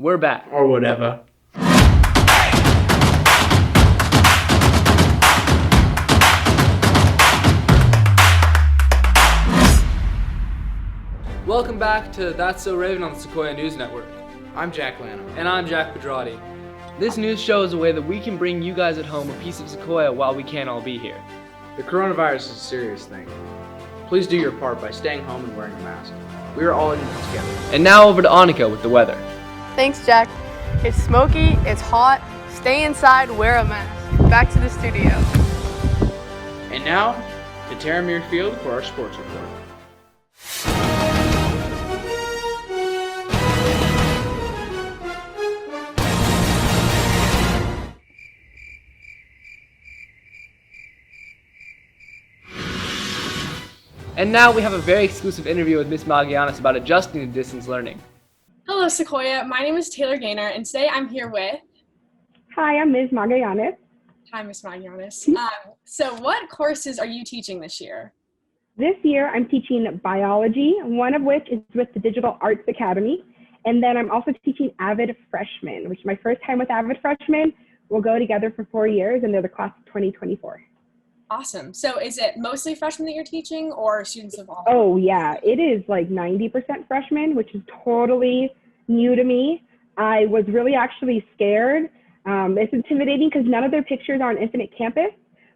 we're back. Or whatever. Welcome back to That's So Raven on the Sequoia News Network. I'm Jack Lanham. And I'm Jack Pedrati. This news show is a way that we can bring you guys at home a piece of Sequoia while we can't all be here. The coronavirus is a serious thing. Please do your part by staying home and wearing a mask. We are all in this together. And now over to Annika with the weather. Thanks, Jack. It's smoky, it's hot. Stay inside, wear a mask. Back to the studio. And now, to Taramir Field for our sports report. And now we have a very exclusive interview with Miss Magallanes about adjusting to distance learning. Hello, Sequoia. My name is Taylor Gaynor, and today I'm here with... Hi, I'm Ms. Margarianis. Hi, Ms. Margarianis. So what courses are you teaching this year? This year, I'm teaching biology, one of which is with the Digital Arts Academy. And then I'm also teaching Avid Freshmen, which is my first time with Avid Freshmen. We'll go together for 4 years, and they're the class of 2024. Awesome. So is it mostly freshmen that you're teaching or students of all? Oh, yeah. It is like 90% freshmen, which is totally new to me. I was really actually scared. It's intimidating because none of their pictures are on Infinite Campus.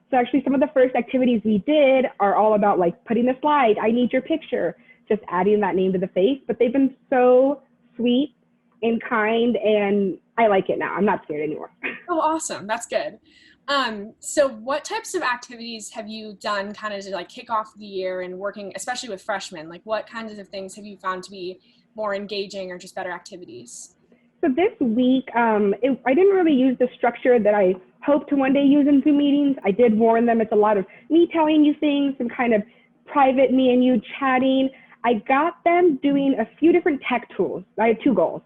So actually some of the first activities we did are all about like putting the slide, I need your picture, just adding that name to the face. But they've been so sweet and kind, and I like it now. I'm not scared anymore. Oh, awesome. That's good. So what types of activities have you done kind of to like kick off the year and working, especially with freshmen? Like what kinds of things have you found to be more engaging or just better activities? So this week, I didn't really use the structure that I hope to one day use in Zoom meetings. I did warn them it's a lot of me telling you things, some kind of private me and you chatting. I got them doing a few different tech tools. I had two goals.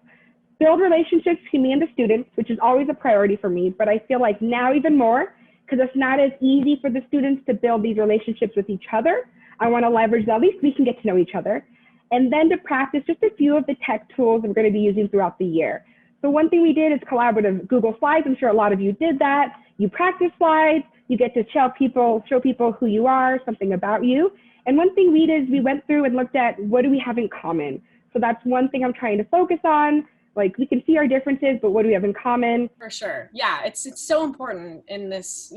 Build relationships between me and the students, which is always a priority for me, but I feel like now even more, because it's not as easy for the students to build these relationships with each other. I want to leverage that, at least we can get to know each other. And then to practice just a few of the tech tools we're going to be using throughout the year. So one thing we did is collaborative Google Slides. I'm sure a lot of you did that. You practice slides, you get to show people who you are, something about you. And one thing we did is we went through and looked at what do we have in common. So that's one thing I'm trying to focus on. Like we can see our differences, but what do we have in common? For sure. Yeah, it's so important in this,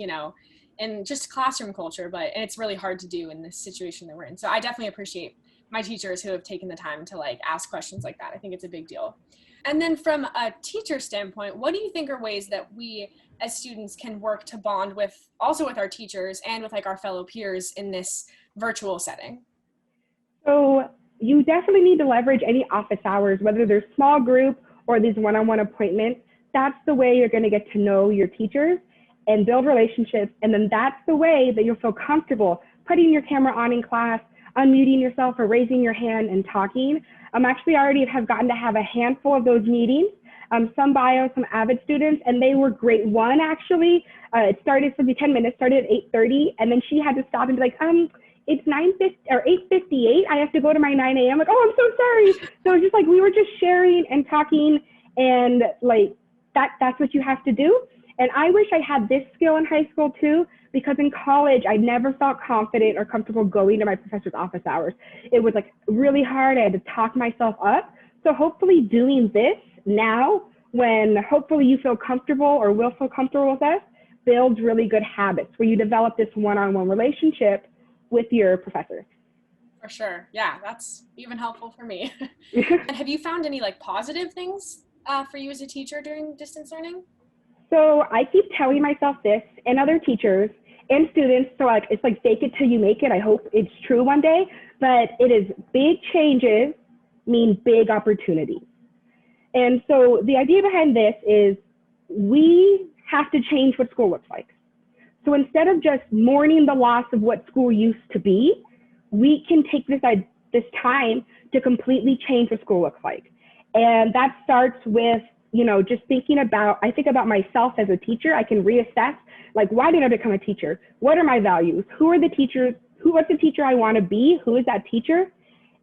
in just classroom culture, but it's really hard to do in this situation that we're in. So I definitely appreciate my teachers who have taken the time to like ask questions like that. I think it's a big deal. And then from a teacher standpoint, what do you think are ways that we as students can work to bond with our teachers and with like our fellow peers in this virtual setting? So you definitely need to leverage any office hours, whether they're small group or these one-on-one appointments. That's the way you're going to get to know your teachers and build relationships. And then that's the way that you'll feel comfortable putting your camera on in class, unmuting yourself or raising your hand and talking. Actually already have gotten to have a handful of those meetings, some bio, some Avid students, and they were great. One actually, it started for the 10 minutes, started at 8:30, and then she had to stop and be like, it's 9:50 or 8:58. I have to go to my 9 a.m. Like, oh, I'm so sorry. So it's just like, we were just sharing and talking, and like, that's what you have to do. And I wish I had this skill in high school too, because in college, I never felt confident or comfortable going to my professor's office hours. It was like really hard. I had to talk myself up. So hopefully doing this now, when hopefully you feel comfortable or will feel comfortable with us, builds really good habits where you develop this one-on-one relationship with your professors. For sure. Yeah, that's even helpful for me. And have you found any like positive things for you as a teacher during distance learning? So I keep telling myself this and other teachers and students, so like it's like fake it till you make it. I hope it's true one day, but it is big changes mean big opportunities. And so the idea behind this is we have to change what school looks like. So instead of just mourning the loss of what school used to be, we can take this time to completely change what school looks like. And that starts with, just thinking about, I think about myself as a teacher. I can reassess, like, why did I become a teacher? What are my values? Who are the teachers? What's the teacher I want to be? Who is that teacher?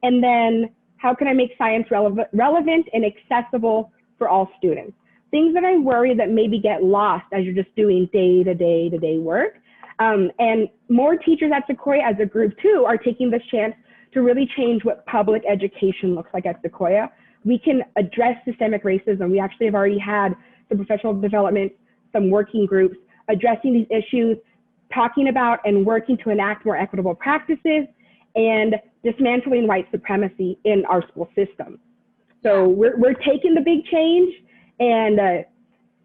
And then how can I make science relevant and accessible for all students. Things that I worry that maybe get lost as you're just doing day-to-day work. And more teachers at Sequoia as a group too are taking this chance to really change what public education looks like at Sequoia. We can address systemic racism. We actually have already had some professional development, some working groups addressing these issues, talking about and working to enact more equitable practices and dismantling white supremacy in our school system. So we're taking the big change. And I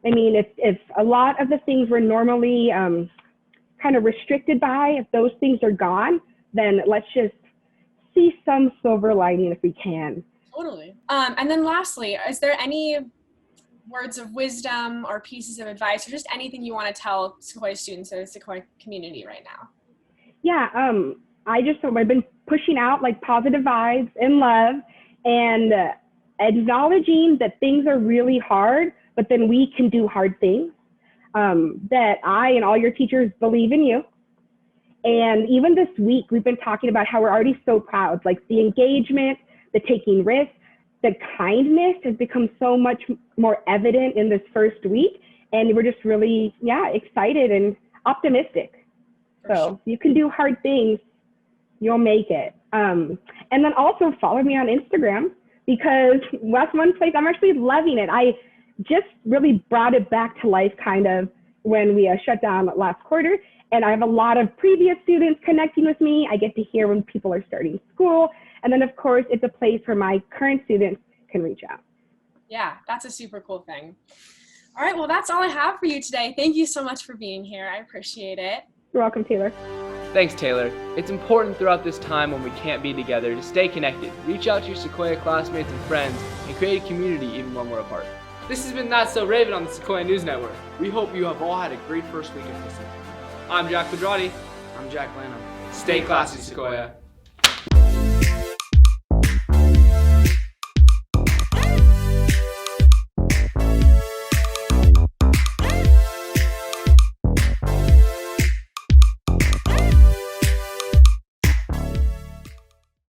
mean, if a lot of the things we're normally kind of restricted by, if those things are gone, then let's just see some silver lining if we can. Totally. And then lastly, is there any words of wisdom or pieces of advice or just anything you want to tell Sequoia students or the Sequoia community right now? Yeah, I've been pushing out like positive vibes and love and acknowledging that things are really hard, but then we can do hard things. That I and all your teachers believe in you. And even this week, we've been talking about how we're already so proud, like the engagement, the taking risks, the kindness has become so much more evident in this first week. And we're just really, excited and optimistic. So you can do hard things, you'll make it. And then also follow me on Instagram because that's one place I'm actually loving it. I just really brought it back to life kind of when we shut down last quarter. And I have a lot of previous students connecting with me. I get to hear when people are starting school. And then of course, it's a place where my current students can reach out. Yeah, that's a super cool thing. All right, well, that's all I have for you today. Thank you so much for being here. I appreciate it. You're welcome, Taylor. Thanks, Taylor. It's important throughout this time when we can't be together to stay connected, reach out to your Sequoia classmates and friends, and create a community even when we're apart. This has been Not So Raven on the Sequoia News Network. We hope you have all had a great first week of listening. I'm Jack Pedrati. I'm Jack Lanham. Stay classy, Sequoia.